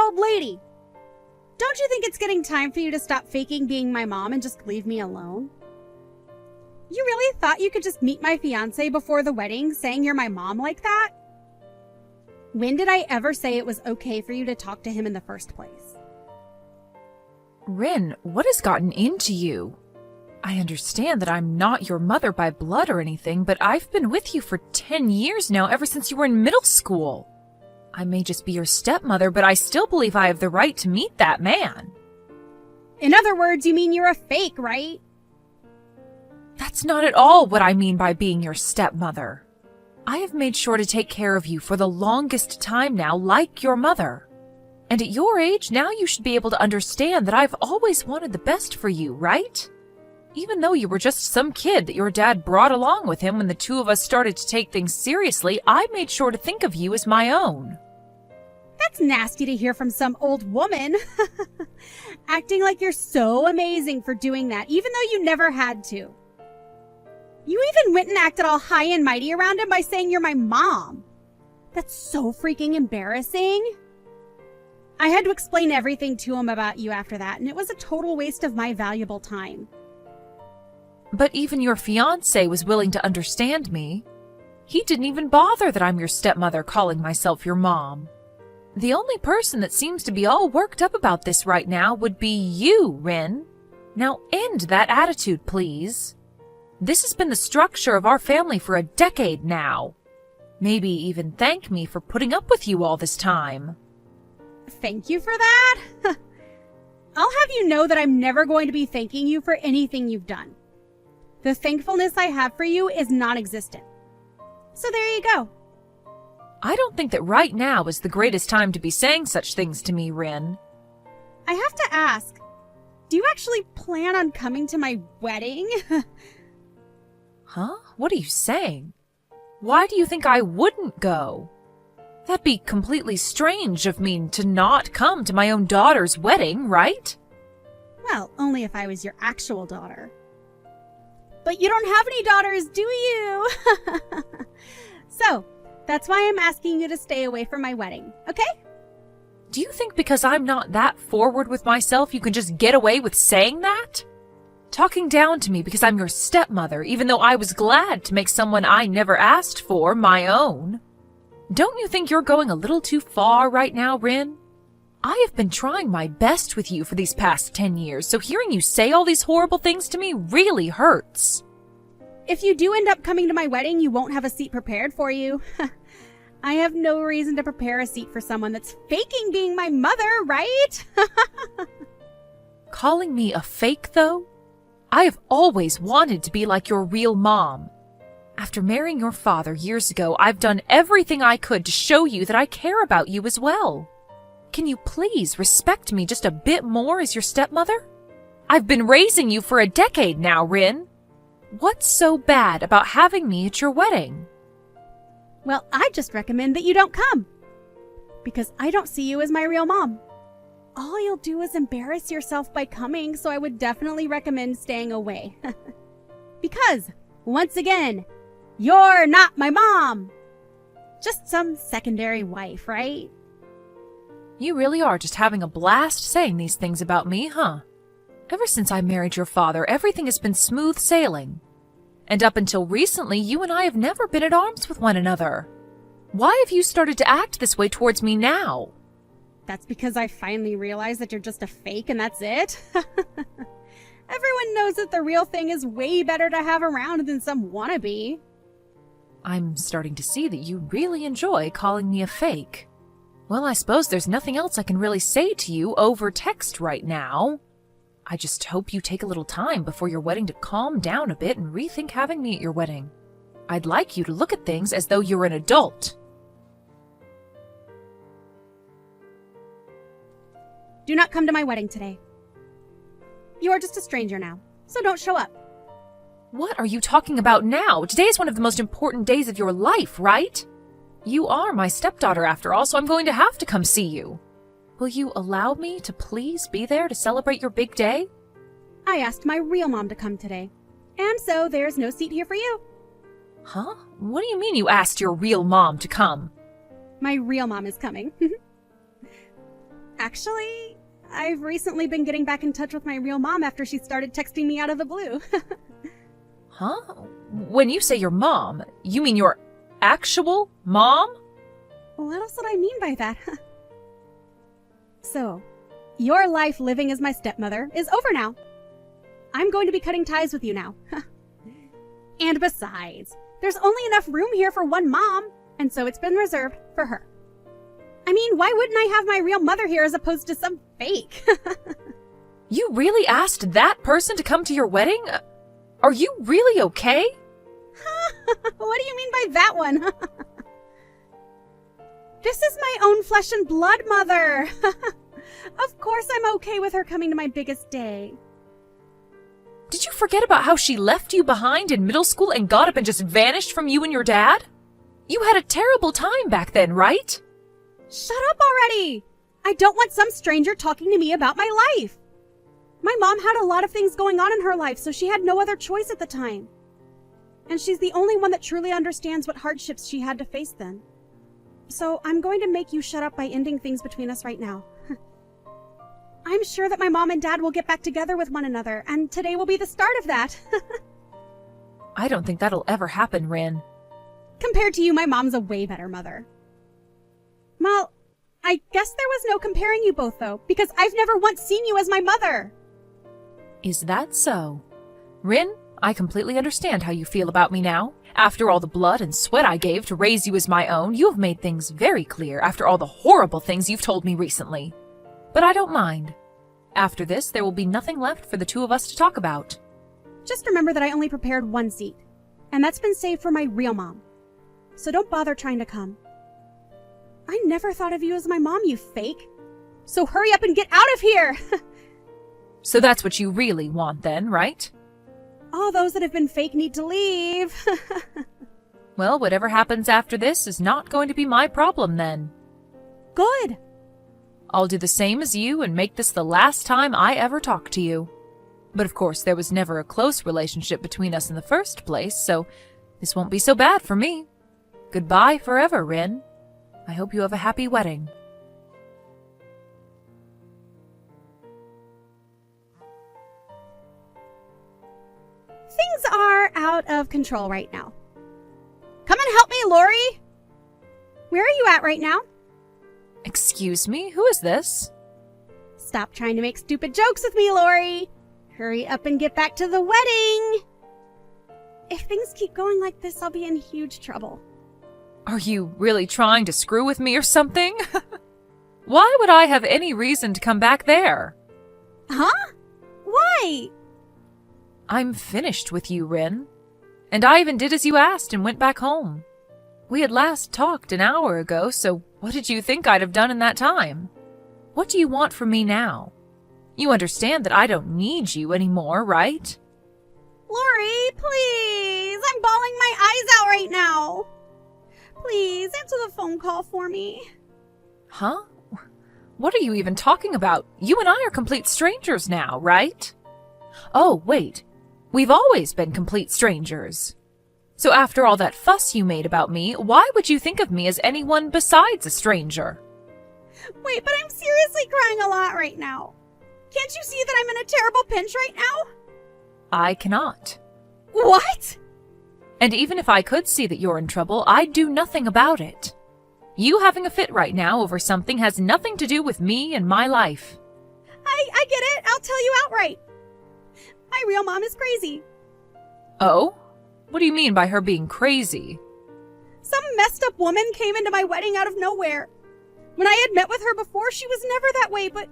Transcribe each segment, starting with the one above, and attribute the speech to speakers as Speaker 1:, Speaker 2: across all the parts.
Speaker 1: old lady. Don't you think it's getting time for you to stop faking being my mom and just leave me alone? You really thought you could just meet my fiancé before the wedding saying you're my mom like that? When did I ever say it was okay for you to talk to him in the first place?
Speaker 2: Rin, what has gotten into you? I understand that I'm not your mother by blood or anything, but I've been with you for 10 years now, ever since you were in middle school. I may just be your stepmother, but I still believe I have the right to meet that man.
Speaker 1: In other words, you mean you're a fake, right?
Speaker 2: That's not at all what I mean by being your stepmother. I have made sure to take care of you for the longest time now, like your mother. And at your age, now you should be able to understand that I've always wanted the best for you, right? Even though you were just some kid that your dad brought along with him when the two of us started to take things seriously, I made sure to think of you as my own.
Speaker 1: That's nasty to hear from some old woman. Acting like you're so amazing for doing that, even though you never had to. You even went and acted all high and mighty around him by saying you're my mom. That's so freaking embarrassing. I had to explain everything to him about you after that, and it was a total waste of my valuable time.
Speaker 2: But even your fiancé was willing to understand me. He didn't even bother that I'm your stepmother calling myself your mom. The only person that seems to be all worked up about this right now would be you, Rin. Now end that attitude, please. This has been the structure of our family for a decade now. Maybe even thank me for putting up with you all this time.
Speaker 1: Thank you for that? I'll have you know that I'm never going to be thanking you for anything you've done. The thankfulness I have for you is non-existent. So there you go.
Speaker 2: I don't think that right now is the greatest time to be saying such things to me, Rin.
Speaker 1: I have to ask, do you actually plan on coming to my wedding?
Speaker 2: Huh? What are you saying? Why do you think I wouldn't go? That'd be completely strange of me to not come to my own daughter's wedding, right?
Speaker 1: Well, only if I was your actual daughter. But you don't have any daughters, do you? So, that's why I'm asking you to stay away from my wedding, okay?
Speaker 2: Do you think because I'm not that forward with myself you can just get away with saying that? Talking down to me because I'm your stepmother, even though I was glad to make someone I never asked for my own. Don't you think you're going a little too far right now, Rin? I have been trying my best with you for these past 10 years, so hearing you say all these horrible things to me really hurts.
Speaker 1: If you do end up coming to my wedding, you won't have a seat prepared for you. I have no reason to prepare a seat for someone that's faking being my mother, right?
Speaker 2: Calling me a fake, though? I have always wanted to be like your real mom. After marrying your father years ago, I've done everything I could to show you that I care about you as well. Can you please respect me just a bit more as your stepmother? I've been raising you for a decade now, Rin. What's so bad about having me at your wedding?
Speaker 1: Well, I just recommend that you don't come. Because I don't see you as my real mom. All you'll do is embarrass yourself by coming, so I would definitely recommend staying away. Because, once again, you're not my mom. Just some secondary wife, right?
Speaker 2: You really are just having a blast saying these things about me, huh? Ever since I married your father, everything has been smooth sailing. And up until recently, you and I have never been at arms with one another. Why have you started to act this way towards me now?
Speaker 1: That's because I finally realized that you're just a fake and that's it. Everyone knows that the real thing is way better to have around than some wannabe.
Speaker 2: I'm starting to see that you really enjoy calling me a fake. Well, I suppose there's nothing else I can really say to you over text right now. I just hope you take a little time before your wedding to calm down a bit and rethink having me at your wedding. I'd like you to look at things as though you're an adult.
Speaker 1: Do not come to my wedding today. You are just a stranger now, so don't show up.
Speaker 2: What are you talking about now? Today is one of the most important days of your life, right? You are my stepdaughter after all, so I'm going to have to come see you. Will you allow me to please be there to celebrate your big day?
Speaker 1: I asked my real mom to come today, and so there's no seat here for you.
Speaker 2: Huh? What do you mean you asked your real mom to come?
Speaker 1: My real mom is coming. actually, I've recently been getting back in touch with my real mom after she started texting me out of the blue.
Speaker 2: Huh? When you say your mom, you mean your actual mom?
Speaker 1: What else would I mean by that? So, your life living as my stepmother is over now. I'm going to be cutting ties with you now. And besides, there's only enough room here for one mom, and so it's been reserved for her. I mean, why wouldn't I have my real mother here as opposed to some fake?
Speaker 2: You really asked that person to come to your wedding? Are you really okay?
Speaker 1: What do you mean by that one? This is my own flesh and blood mother. Of course I'm okay with her coming to my biggest day.
Speaker 2: Did you forget about how she left you behind in middle school and got up and just vanished from you and your dad? You had a terrible time back then, right?
Speaker 1: Shut up already! I don't want some stranger talking to me about my life. My mom had a lot of things going on in her life, so she had no other choice at the time. And she's the only one that truly understands what hardships she had to face then. So I'm going to make you shut up by ending things between us right now. I'm sure that my mom and dad will get back together with one another, and today will be the start of that.
Speaker 2: I don't think that'll ever happen, Rin.
Speaker 1: Compared to you, my mom's a way better mother. Well, I guess there was no comparing you both, though, because I've never once seen you as my mother.
Speaker 2: Is that so? Rin, I completely understand how you feel about me now. After all the blood and sweat I gave to raise you as my own, you have made things very clear after all the horrible things you've told me recently. But I don't mind. After this, there will be nothing left for the two of us to talk about.
Speaker 1: Just remember that I only prepared one seat, and that's been saved for my real mom. So don't bother trying to come. I never thought of you as my mom, you fake. So hurry up and get out of here!
Speaker 2: So that's what you really want then, right?
Speaker 1: All those that have been fake need to leave.
Speaker 2: Well, whatever happens after this is not going to be my problem then.
Speaker 1: Good.
Speaker 2: I'll do the same as you and make this the last time I ever talk to you. But of course, there was never a close relationship between us in the first place, so this won't be so bad for me. Goodbye forever, Rin. I hope you have a happy wedding.
Speaker 1: Things are out of control right now. Come and help me, Lori! Where are you at right now?
Speaker 2: Excuse me, who is this?
Speaker 1: Stop trying to make stupid jokes with me, Lori! Hurry up and get back to the wedding! If things keep going like this, I'll be in huge trouble.
Speaker 2: Are you really trying to screw with me or something? Why would I have any reason to come back there?
Speaker 1: Huh? Why?
Speaker 2: I'm finished with you, Rin. And I even did as you asked and went back home. We had last talked an hour ago, so what did you think I'd have done in that time? What do you want from me now? You understand that I don't need you anymore, right?
Speaker 1: Lori, please! I'm bawling my eyes out right now! Please, answer the phone call for me.
Speaker 2: Huh? What are you even talking about? You and I are complete strangers now, right? Oh, wait. We've always been complete strangers. So after all that fuss you made about me, why would you think of me as anyone besides a stranger?
Speaker 1: Wait, but I'm seriously crying a lot right now. Can't you see that I'm in a terrible pinch right now?
Speaker 2: I cannot.
Speaker 1: What?
Speaker 2: And even if I could see that you're in trouble, I'd do nothing about it. You having a fit right now over something has nothing to do with me and my life.
Speaker 1: I get it. I'll tell you outright. My real mom is crazy.
Speaker 2: Oh? What do you mean by her being crazy?
Speaker 1: Some messed up woman came into my wedding out of nowhere. When I had met with her before, she was never that way, but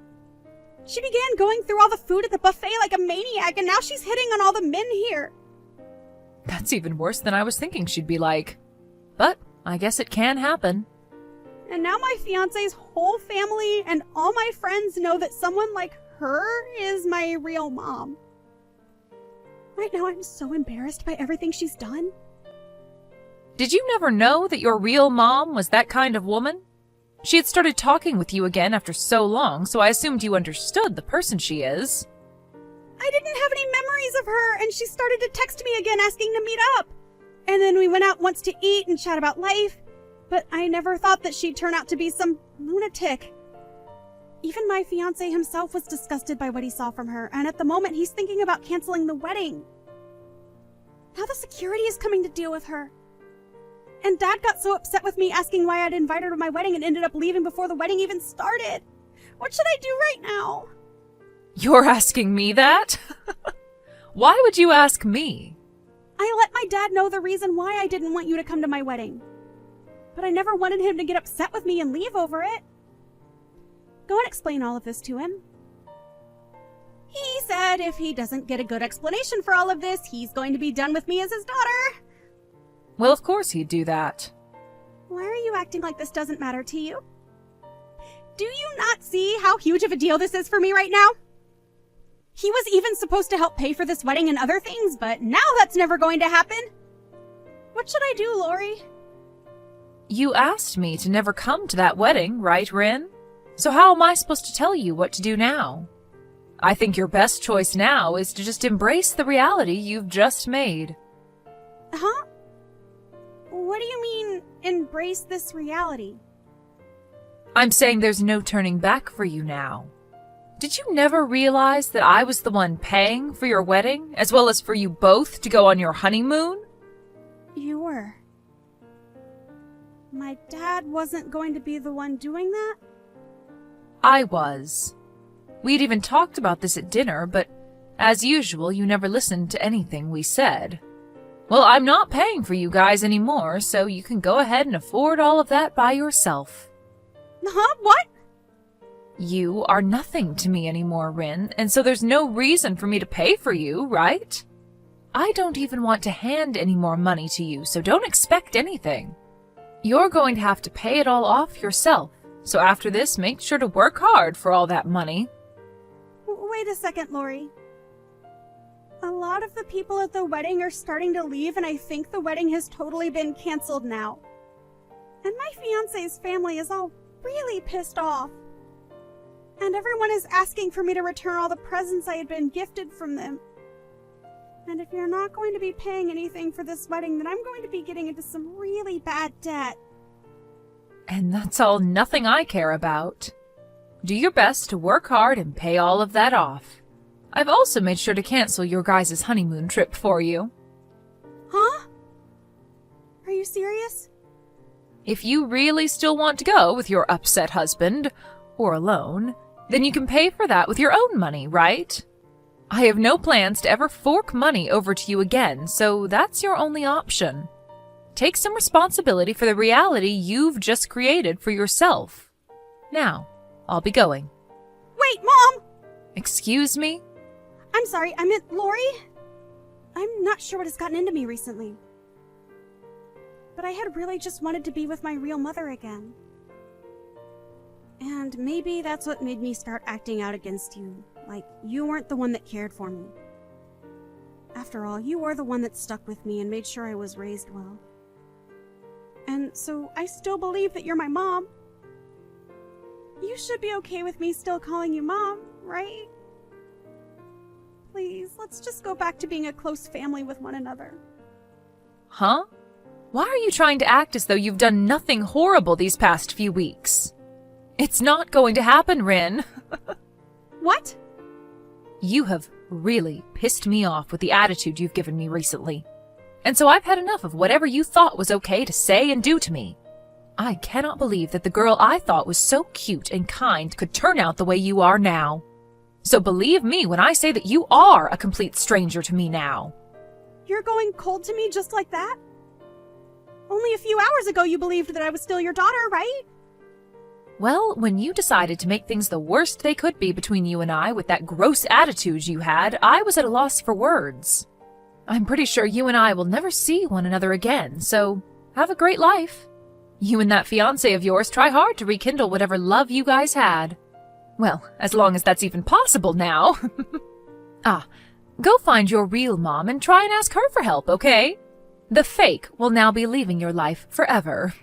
Speaker 1: she began going through all the food at the buffet like a maniac, and now she's hitting on all the men here.
Speaker 2: That's even worse than I was thinking she'd be like. But I guess it can happen.
Speaker 1: And now my fiancé's whole family and all my friends know that someone like her is my real mom. Right now I'm so embarrassed by everything she's done.
Speaker 2: Did you never know that your real mom was that kind of woman? She had started talking with you again after so long, so I assumed you understood the person she is.
Speaker 1: I didn't have any memories of her, and she started to text me again asking to meet up. And then we went out once to eat and chat about life, but I never thought that she'd turn out to be some lunatic. Even my fiancé himself was disgusted by what he saw from her, and at the moment he's thinking about canceling the wedding. Now the security is coming to deal with her. And Dad got so upset with me asking why I'd invited her to my wedding and ended up leaving before the wedding even started. What should I do right now?
Speaker 2: You're asking me that? Why would you ask me?
Speaker 1: I let my dad know the reason why I didn't want you to come to my wedding. But I never wanted him to get upset with me and leave over it. Go and explain all of this to him. He said if he doesn't get a good explanation for all of this, he's going to be done with me as his daughter.
Speaker 2: Well, of course he'd do that.
Speaker 1: Why are you acting like this doesn't matter to you? Do you not see how huge of a deal this is for me right now? He was even supposed to help pay for this wedding and other things, but now that's never going to happen. What should I do, Lori?
Speaker 2: You asked me to never come to that wedding, right, Rin? So how am I supposed to tell you what to do now? I think your best choice now is to just embrace the reality you've just made.
Speaker 1: Huh? What do you mean, embrace this reality?
Speaker 2: I'm saying there's no turning back for you now. Did you never realize that I was the one paying for your wedding, as well as for you both to go on your honeymoon?
Speaker 1: You were. My dad wasn't going to be the one doing that?
Speaker 2: I was. We'd even talked about this at dinner, but as usual, you never listened to anything we said. Well, I'm not paying for you guys anymore, so you can go ahead and afford all of that by yourself.
Speaker 1: Huh? What?
Speaker 2: You are nothing to me anymore, Rin, and so there's no reason for me to pay for you, right? I don't even want to hand any more money to you, so don't expect anything. You're going to have to pay it all off yourself, so after this, make sure to work hard for all that money.
Speaker 1: Wait a second, Lori. A lot of the people at the wedding are starting to leave, and I think the wedding has totally been canceled now. And my fiancé's family is all really pissed off. And everyone is asking for me to return all the presents I had been gifted from them. And if you're not going to be paying anything for this wedding, then I'm going to be getting into some really bad debt.
Speaker 2: And that's all nothing I care about. Do your best to work hard and pay all of that off. I've also made sure to cancel your guys' honeymoon trip for you.
Speaker 1: Huh? Are you serious?
Speaker 2: If you really still want to go with your upset husband, or alone, then you can pay for that with your own money, right? I have no plans to ever fork money over to you again, so that's your only option. Take some responsibility for the reality you've just created for yourself. Now, I'll be going.
Speaker 1: Wait, Mom!
Speaker 2: Excuse me?
Speaker 1: I'm sorry, I meant Lori. I'm not sure what has gotten into me recently. But I had really just wanted to be with my real mother again. And maybe that's what made me start acting out against you. Like, you weren't the one that cared for me. After all, you were the one that stuck with me and made sure I was raised well. And so I still believe that you're my mom. You should be okay with me still calling you Mom, right? Please, let's just go back to being a close family with one another.
Speaker 2: Huh? Why are you trying to act as though you've done nothing horrible these past few weeks? It's not going to happen, Rin.
Speaker 1: What?
Speaker 2: You have really pissed me off with the attitude you've given me recently. And so I've had enough of whatever you thought was okay to say and do to me. I cannot believe that the girl I thought was so cute and kind could turn out the way you are now. So believe me when I say that you are a complete stranger to me now.
Speaker 1: You're going cold to me just like that? Only a few hours ago you believed that I was still your daughter, right?
Speaker 2: Well, when you decided to make things the worst they could be between you and I with that gross attitude you had, I was at a loss for words. I'm pretty sure you and I will never see one another again, so have a great life. You and that fiancé of yours try hard to rekindle whatever love you guys had. Well, as long as that's even possible now. Go find your real mom and try and ask her for help, okay? The fake will now be leaving your life forever.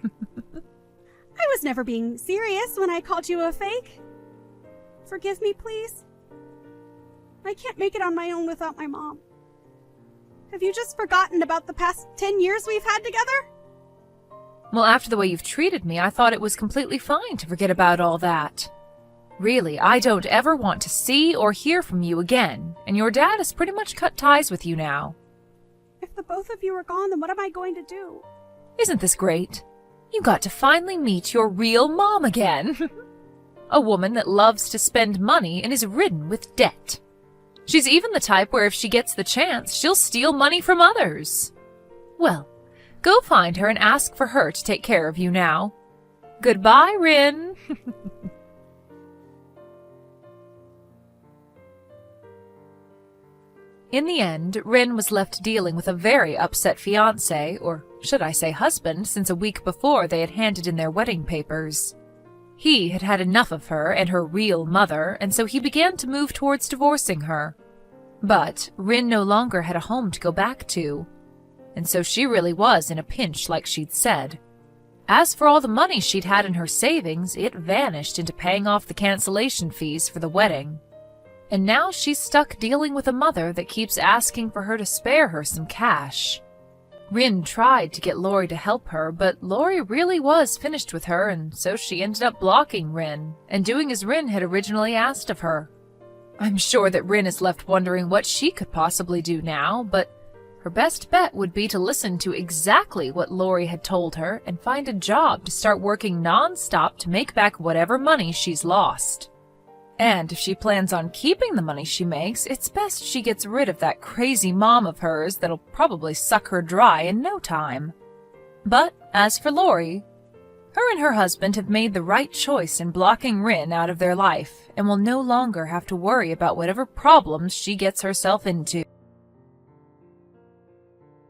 Speaker 1: I was never being serious when I called you a fake. Forgive me, please. I can't make it on my own without my mom. Have you just forgotten about the past 10 years we've had together?
Speaker 2: Well, after the way you've treated me, I thought it was completely fine to forget about all that. Really, I don't ever want to see or hear from you again, and your dad has pretty much cut ties with you now.
Speaker 1: If the both of you are gone, then what am I going to do?
Speaker 2: Isn't this great? You got to finally meet your real mom again. A woman that loves to spend money and is ridden with debt. She's even the type where if she gets the chance, she'll steal money from others. Well, go find her and ask for her to take care of you now. Goodbye, Rin. In the end, Rin was left dealing with a very upset fiancé, or should I say husband, since a week before they had handed in their wedding papers. He had had enough of her and her real mother, and so he began to move towards divorcing her. But Rin no longer had a home to go back to, and so she really was in a pinch like she'd said. As for all the money she'd had in her savings, it vanished into paying off the cancellation fees for the wedding. And now she's stuck dealing with a mother that keeps asking for her to spare her some cash. Rin tried to get Lori to help her, but Lori really was finished with her, and so she ended up blocking Rin and doing as Rin had originally asked of her. I'm sure that Rin is left wondering what she could possibly do now, but her best bet would be to listen to exactly what Lori had told her and find a job to start working non-stop to make back whatever money she's lost. And if she plans on keeping the money she makes, it's best she gets rid of that crazy mom of hers that'll probably suck her dry in no time. But as for Lori, her and her husband have made the right choice in blocking Rin out of their life and will no longer have to worry about whatever problems she gets herself into.